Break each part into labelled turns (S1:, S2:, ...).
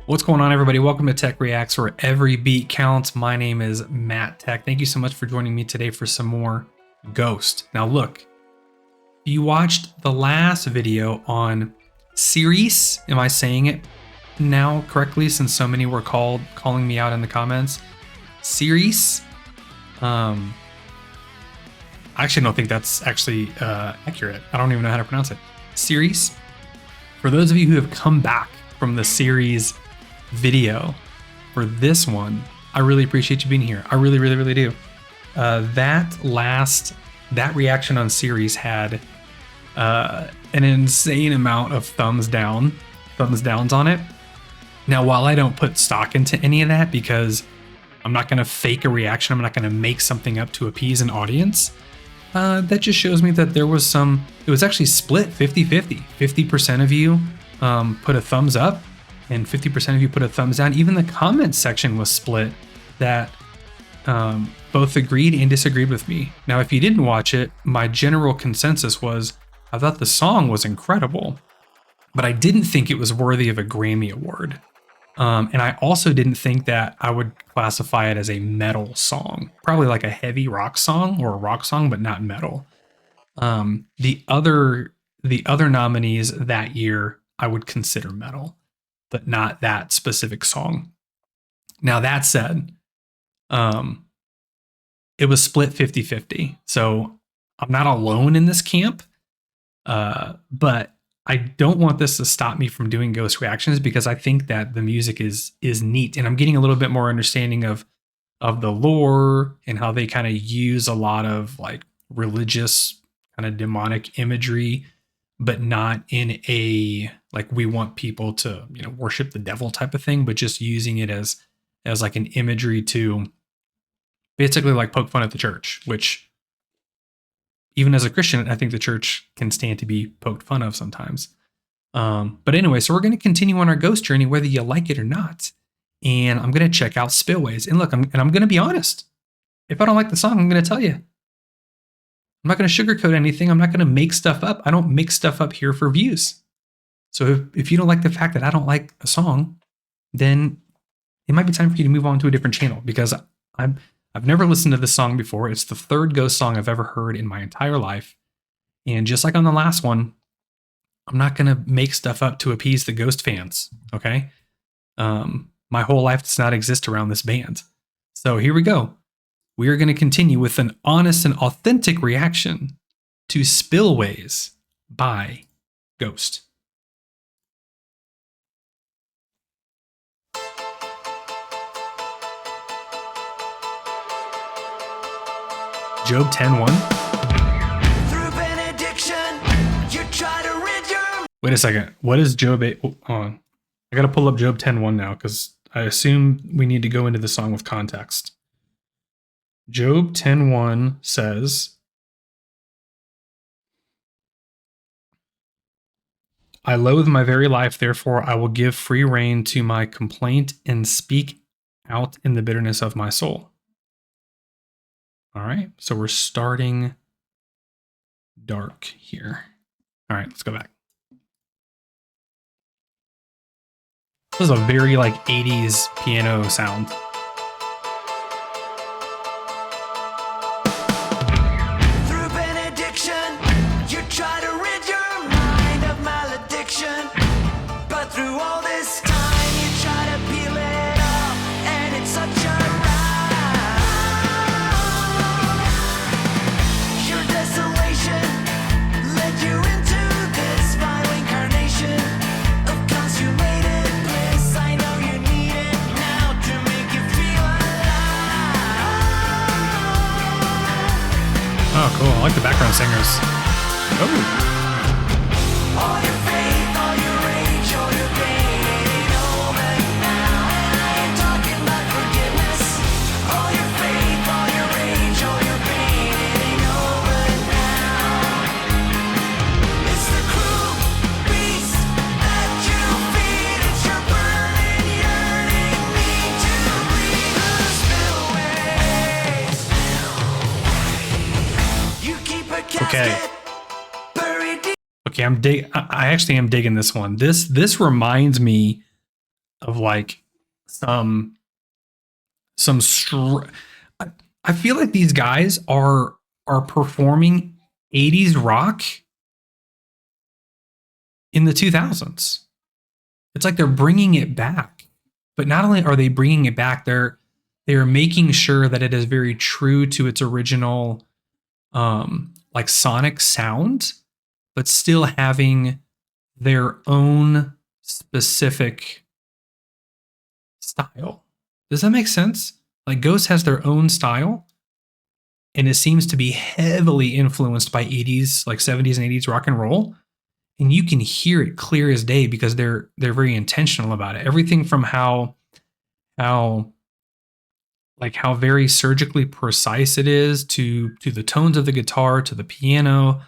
S1: What's going on, everybody? Welcome to TeckReacts, where every beat counts. My name is Matt Tech. Thank you so much for joining me today for some more Ghost. Now look, you watched the last video on Cirice. Am I saying it now correctly, since so many were calling me out in the comments? Cirice? I actually don't think that's actually accurate. I don't even know how to pronounce it. Cirice? For those of you who have come back from the series video for this one, I really appreciate you being here. I really do. That reaction on Cirice had an insane amount of thumbs downs on it. Now, while I don't put stock into any of that, because I'm not going to fake a reaction, I'm not going to make something up to appease an audience, that just shows me that there was it was actually split 50-50. 50% of you put a thumbs up and 50% of you put a thumbs down. Even the comments section was split, that both agreed and disagreed with me. Now, if you didn't watch it, my general consensus was I thought the song was incredible, but I didn't think it was worthy of a Grammy Award. And I also didn't think that I would classify it as a metal song, probably like a heavy rock song or a rock song, but not metal. The other nominees that year I would consider metal, but not that specific song. Now, that said, it was split 50-50. So I'm not alone in this camp, but I don't want this to stop me from doing Ghost reactions, because I think that the music is neat, and I'm getting a little bit more understanding of the lore and how they kind of use a lot of like religious kind of demonic imagery, but not in a like we want people to, worship the devil type of thing, but just using it as like an imagery to basically like poke fun at the church, which even as a Christian, I think the church can stand to be poked fun of sometimes. But anyway, so we're going to continue on our Ghost journey, whether you like it or not. And I'm going to check out Spillways. And look, I'm going to be honest. If I don't like the song, I'm going to tell you. I'm not going to sugarcoat anything. I'm not going to make stuff up. I don't make stuff up here for views. So if you don't like the fact that I don't like a song, then it might be time for you to move on to a different channel, because I've never listened to this song before. It's the third Ghost song I've ever heard in my entire life. And just like on the last one, I'm not going to make stuff up to appease the Ghost fans, okay? My whole life does not exist around this band. So here we go. We are going to continue with an honest and authentic reaction to Spillways by Ghost. Job 10:1.
S2: Through benediction, you try to rid your...
S1: Wait a second. What is Job 8? Hold on. I got to pull up Job 10:1 now, because I assume we need to go into the song with context. Job 10:1 says, I loathe my very life, therefore I will give free rein to my complaint and speak out in the bitterness of my soul. All right, so we're starting dark here. All right, let's go back. This is a very like 80s piano sound.
S2: Through benediction, you try to rid your mind of malediction. But through all this time, you try to peel it off, and it's such a
S1: Oh, cool. I like the background singers. Oh.
S2: all your faith, all your rage, all your pain ain't over now. I ain't talking about forgiveness. All your faith, all your rage, all your pain ain't over now. It's the cruel beast that you feed. It's your burning, yearning need to breathe the spillways. You keep a casket buried deep.
S1: Okay, I actually am digging this one. This reminds me of like some I feel like these guys are performing 80s rock in the 2000s. It's like they're bringing it back. But not only are they bringing it back, they are making sure that it is very true to its original like sonic sound, but still having their own specific style. Does that make sense? Like Ghost has their own style, and it seems to be heavily influenced by 80s, like 70s and 80s rock and roll. And you can hear it clear as day because they're very intentional about it. Everything from how very surgically precise it is to the tones of the guitar, to the piano,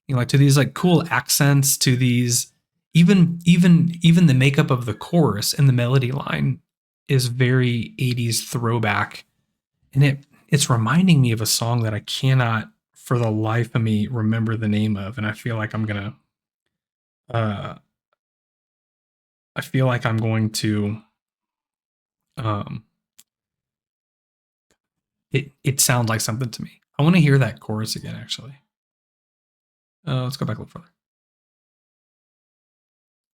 S1: like to these like cool accents, to these even the makeup of the chorus and the melody line is very 80s throwback. And it's reminding me of a song that I cannot for the life of me remember the name of, and I feel like I'm going to it sounds like something to me. I want to hear that chorus again, actually. Let's go back a little further.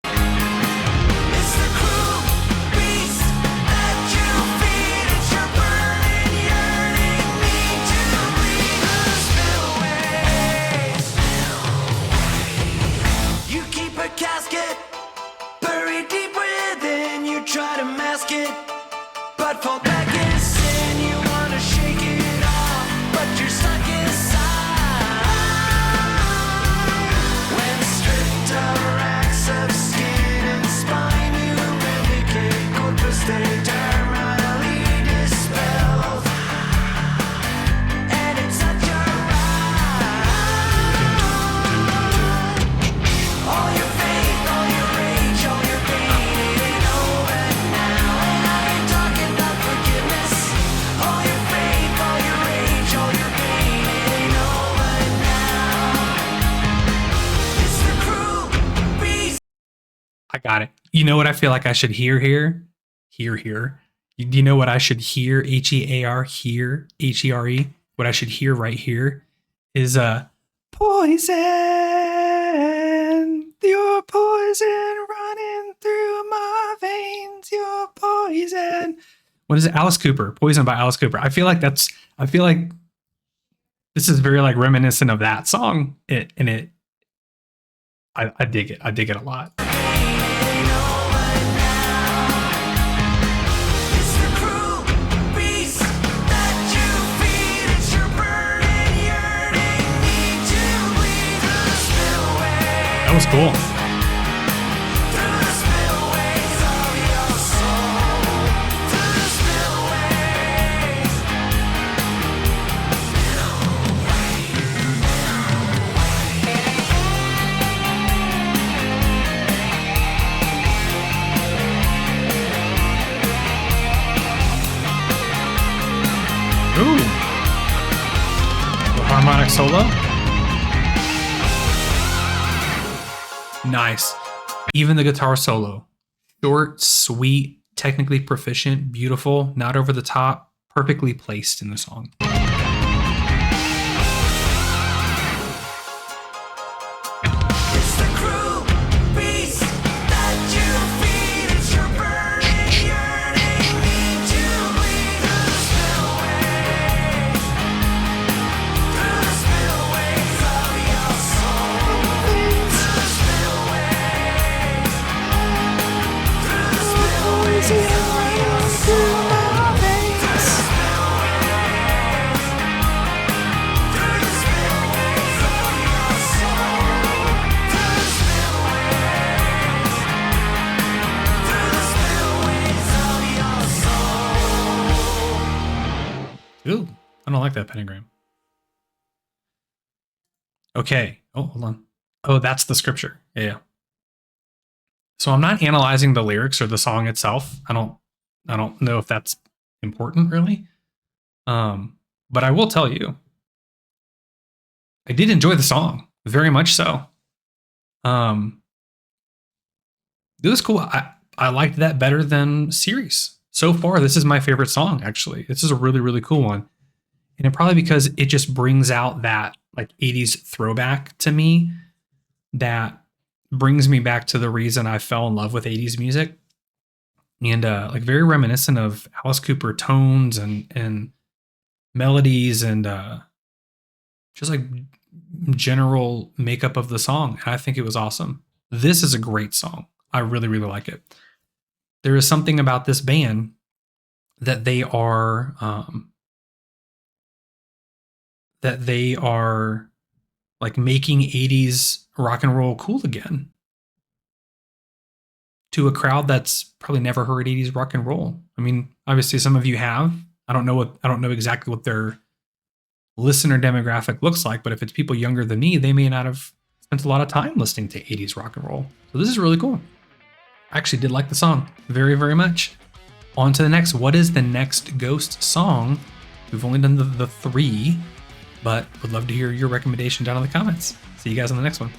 S2: It's the cruel beast that you feed. It's your burning, yearning need to bleed the spillways. You keep a casket buried deep within. You try to mask it, but fall back in sin. You wanna shake it off, but you're stuck inside. When stripped of racks of skin and spine, you medicate corpus terminally dispelled. And it's such a ride. All your faith, all your rage, all your pain, it ain't over now. And I ain't talking about forgiveness. All your faith, all your rage, all your pain, it ain't over now. It's the cruel beast.
S1: I got it. You know what I feel like I should hear here? Here. Do you know what I should hear? Hear, hear, Here. What I should hear right here is poison. Your poison running through my veins. Your poison. What is it? Alice Cooper. Poison by Alice Cooper. I feel like this is very like reminiscent of that song. I dig it. I dig it a lot.
S2: It's the cruel beast that you feed. It's your burning, yearning need to bleed through the spillways.
S1: That was cool.
S2: Through the spillways of your soul. Through the spillways.
S1: Ooh. The harmonic solo. Nice. Even the guitar solo. Short, sweet, technically proficient, beautiful, not over the top, perfectly placed in the song.
S2: It's the cruel beast that you feed. It's your burning, yearning need to bleed through the spillways. Through the spillways of your soul. Through the spillways. Through the spillways of your soul. Through the spillways. Through the spillways of your soul. Through the spillways. Through the spillways of your soul.
S1: Ooh, I don't like that pentagram. Okay. Oh, hold on. Oh, that's the scripture. Yeah. So I'm not analyzing the lyrics or the song itself. I don't know if that's important really. But I will tell you, I did enjoy the song very much so. It was cool. I liked that better than Cirice. So far, this is my favorite song, actually. This is a really, really cool one. And probably because it just brings out that like 80s throwback to me that brings me back to the reason I fell in love with 80s music. And like very reminiscent of Alice Cooper tones and melodies and just like general makeup of the song. And I think it was awesome. This is a great song. I really, really like it. There is something about this band that they are like making 80s rock and roll cool again to a crowd that's probably never heard 80s rock and roll. I mean, obviously some of you have. I don't know exactly what their listener demographic looks like, but if it's people younger than me, they may not have spent a lot of time listening to 80s rock and roll. So this is really cool. I actually did like the song very, very much. On to the next. What is the next Ghost song? We've only done the 3, but would love to hear your recommendation down in the comments. See you guys on the next one.